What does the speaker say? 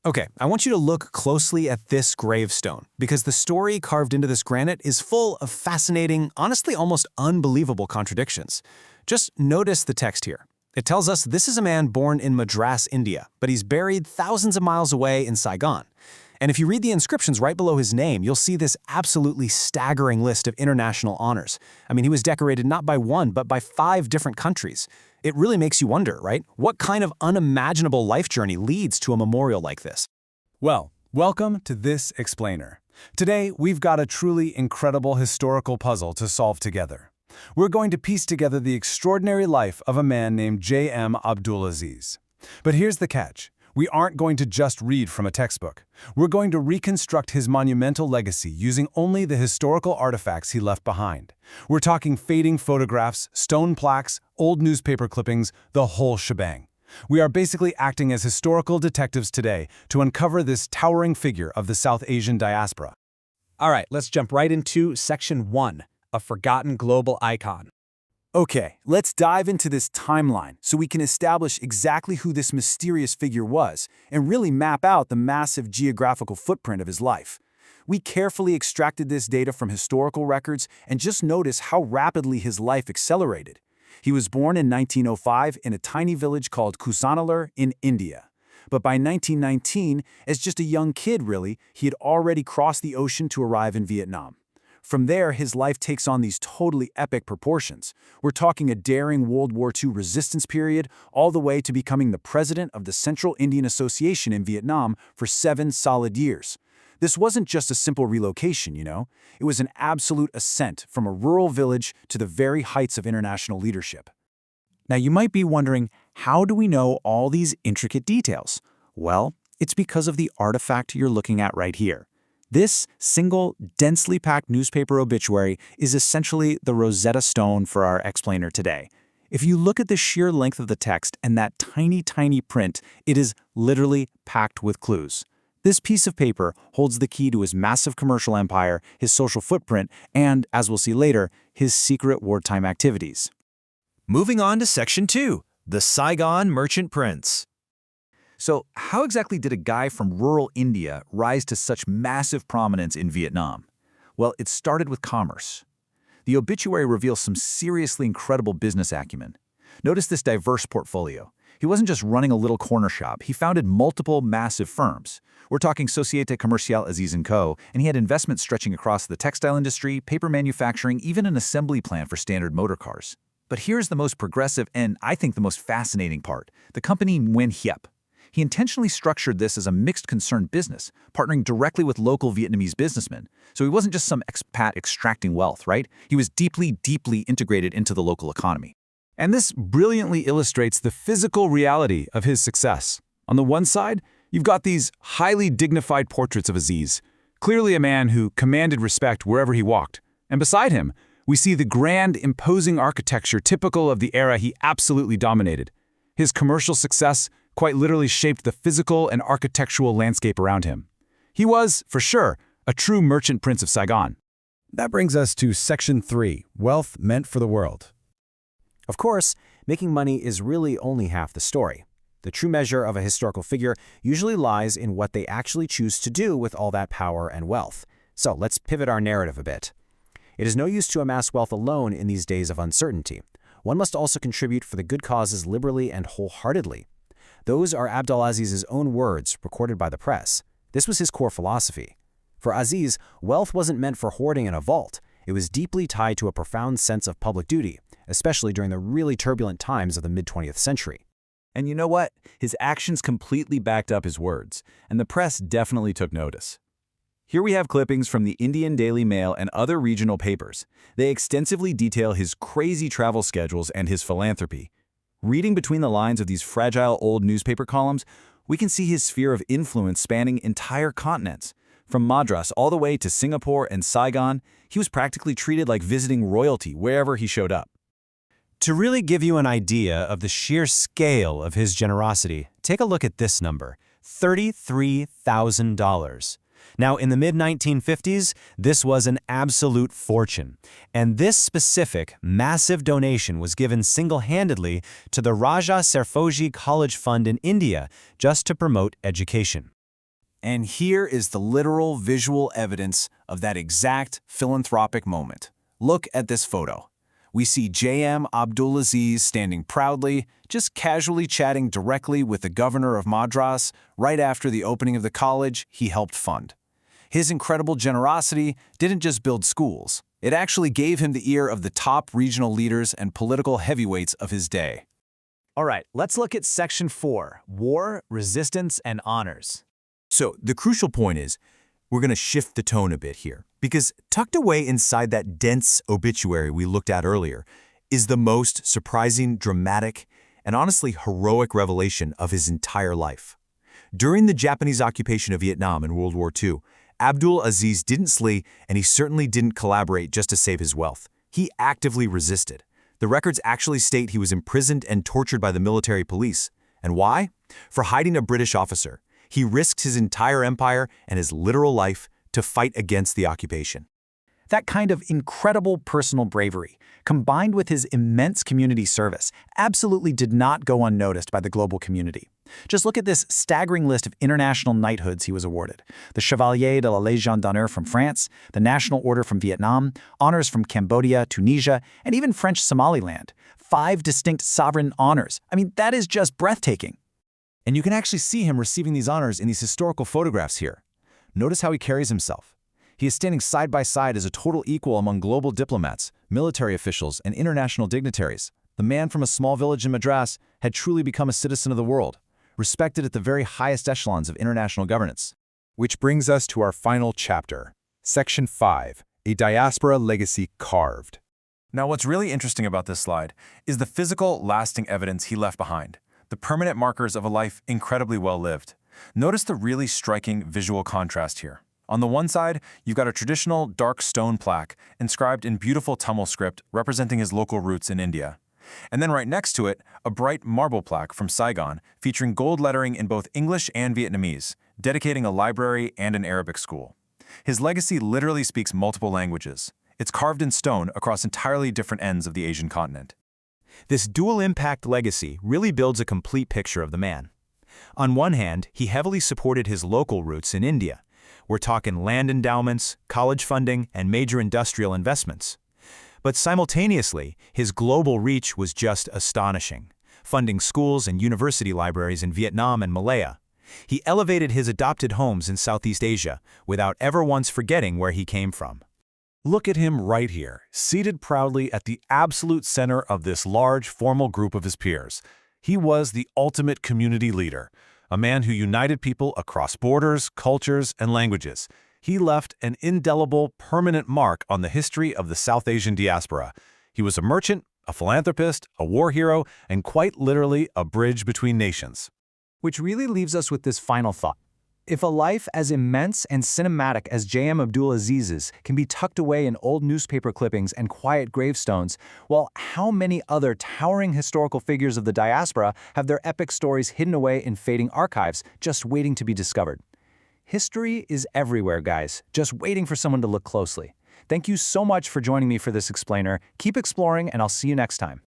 Okay, I want you to look closely at this gravestone, because the story carved into this granite is full of fascinating, honestly almost unbelievable contradictions. Just notice the text here. It tells us this is a man born in Madras, India, but he's buried thousands of miles away in Saigon. And if you read the inscriptions right below his name, you'll see this absolutely staggering list of international honors. I mean, he was decorated not by one, but by 5 different countries. It really makes you wonder, right? What kind of unimaginable life journey leads to a memorial like this? Well, welcome to This Explainer. Today, we've got a truly incredible historical puzzle to solve together. We're going to piece together the extraordinary life of a man named J.M. Abdulaziz. But here's the catch. We aren't going to just read from a textbook. We're going to reconstruct his monumental legacy using only the historical artifacts he left behind. We're talking fading photographs, stone plaques, old newspaper clippings, the whole shebang. We are basically acting as historical detectives today to uncover this towering figure of the South Asian diaspora. All right, let's jump right into Section 1, a forgotten global icon. Okay, let's dive into this timeline so we can establish exactly who this mysterious figure was and really map out the massive geographical footprint of his life. We carefully extracted this data from historical records and just notice how rapidly his life accelerated. He was born in 1905 in a tiny village called Kusanalur in India. But by 1919, as just a young kid really, he had already crossed the ocean to arrive in Vietnam. From there, his life takes on these totally epic proportions. We're talking a daring World War II resistance period, all the way to becoming the president of the Central Indian Association in Vietnam for 7 solid years. This wasn't just a simple relocation, you know. It was an absolute ascent from a rural village to the very heights of international leadership. Now you might be wondering, how do we know all these intricate details? Well, it's because of the artifact you're looking at right here. This single, densely packed newspaper obituary is essentially the Rosetta Stone for our explainer today. If you look at the sheer length of the text and that tiny, tiny print, it is literally packed with clues. This piece of paper holds the key to his massive commercial empire, his social footprint, and, as we'll see later, his secret wartime activities. Moving on to Section 2, the Saigon Merchant Prince. So, how exactly did a guy from rural India rise to such massive prominence in Vietnam? Well, it started with commerce. The obituary reveals some seriously incredible business acumen. Notice this diverse portfolio. He wasn't just running a little corner shop, he founded multiple massive firms. We're talking Société Commerciale Aziz & Co., and he had investments stretching across the textile industry, paper manufacturing, even an assembly plant for standard motor cars. But here's the most progressive and, I think, the most fascinating part. The company Nguyen Hiep. He intentionally structured this as a mixed concern business, partnering directly with local Vietnamese businessmen. So he wasn't just some expat extracting wealth, right? He was deeply, deeply integrated into the local economy. And this brilliantly illustrates the physical reality of his success. On the one side, you've got these highly dignified portraits of Aziz, clearly a man who commanded respect wherever he walked. And beside him, we see the grand, imposing architecture typical of the era he absolutely dominated. His commercial success quite literally shaped the physical and architectural landscape around him. He was, for sure, a true merchant prince of Saigon. That brings us to Section 3, Wealth Meant for the World. Of course, making money is really only half the story. The true measure of a historical figure usually lies in what they actually choose to do with all that power and wealth. So let's pivot our narrative a bit. It is no use to amass wealth alone in these days of uncertainty. One must also contribute for the good causes liberally and wholeheartedly. Those are Abdulaziz's own words, recorded by the press. This was his core philosophy. For Aziz, wealth wasn't meant for hoarding in a vault. It was deeply tied to a profound sense of public duty, especially during the really turbulent times of the mid-20th century. And you know what? His actions completely backed up his words, and the press definitely took notice. Here we have clippings from the Indian Daily Mail and other regional papers. They extensively detail his crazy travel schedules and his philanthropy. Reading between the lines of these fragile old newspaper columns, we can see his sphere of influence spanning entire continents. From Madras all the way to Singapore and Saigon, he was practically treated like visiting royalty wherever he showed up. To really give you an idea of the sheer scale of his generosity, take a look at this number, $33,000. Now, in the mid-1950s, this was an absolute fortune, and this specific, massive donation was given single-handedly to the Raja Sarfoji College Fund in India just to promote education. And here is the literal visual evidence of that exact philanthropic moment. Look at this photo. We see J.M. Abdulaziz standing proudly, just casually chatting directly with the governor of Madras right after the opening of the college he helped fund. His incredible generosity didn't just build schools. It actually gave him the ear of the top regional leaders and political heavyweights of his day. All right, let's look at Section 4, War, Resistance, and Honors. So the crucial point is, we're going to shift the tone a bit here, because tucked away inside that dense obituary we looked at earlier is the most surprising, dramatic, and honestly heroic revelation of his entire life. During the Japanese occupation of Vietnam in World War II, Abdul Aziz didn't flee, and he certainly didn't collaborate just to save his wealth. He actively resisted. The records actually state he was imprisoned and tortured by the military police. And why? For hiding a British officer. He risked his entire empire and his literal life to fight against the occupation. That kind of incredible personal bravery, combined with his immense community service, absolutely did not go unnoticed by the global community. Just look at this staggering list of international knighthoods he was awarded. The Chevalier de la Légion d'honneur from France, the National Order from Vietnam, honors from Cambodia, Tunisia, and even French Somaliland. 5 distinct sovereign honors. I mean, that is just breathtaking. And you can actually see him receiving these honors in these historical photographs here. Notice how he carries himself. He is standing side by side as a total equal among global diplomats, military officials, and international dignitaries. The man from a small village in Madras had truly become a citizen of the world, respected at the very highest echelons of international governance. Which brings us to our final chapter, Section 5, A Diaspora Legacy Carved. Now, what's really interesting about this slide is the physical, lasting evidence he left behind, the permanent markers of a life incredibly well lived. Notice the really striking visual contrast here. On the one side, you've got a traditional dark stone plaque inscribed in beautiful Tamil script representing his local roots in India. And then right next to it, a bright marble plaque from Saigon featuring gold lettering in both English and Vietnamese, dedicating a library and an Arabic school. His legacy literally speaks multiple languages. It's carved in stone across entirely different ends of the Asian continent. This dual-impact legacy really builds a complete picture of the man. On one hand, he heavily supported his local roots in India. We're talking land endowments, college funding, and major industrial investments. But simultaneously, his global reach was just astonishing, funding schools and university libraries in Vietnam and Malaya. He elevated his adopted homes in Southeast Asia without ever once forgetting where he came from. Look at him right here, seated proudly at the absolute center of this large, formal group of his peers. He was the ultimate community leader, a man who united people across borders, cultures, and languages. He left an indelible, permanent mark on the history of the South Asian diaspora. He was a merchant, a philanthropist, a war hero, and quite literally a bridge between nations. Which really leaves us with this final thought. If a life as immense and cinematic as J.M. Abdul-Aziz's can be tucked away in old newspaper clippings and quiet gravestones, well, how many other towering historical figures of the diaspora have their epic stories hidden away in fading archives, just waiting to be discovered? History is everywhere, guys, just waiting for someone to look closely. Thank you so much for joining me for this explainer. Keep exploring, and I'll see you next time.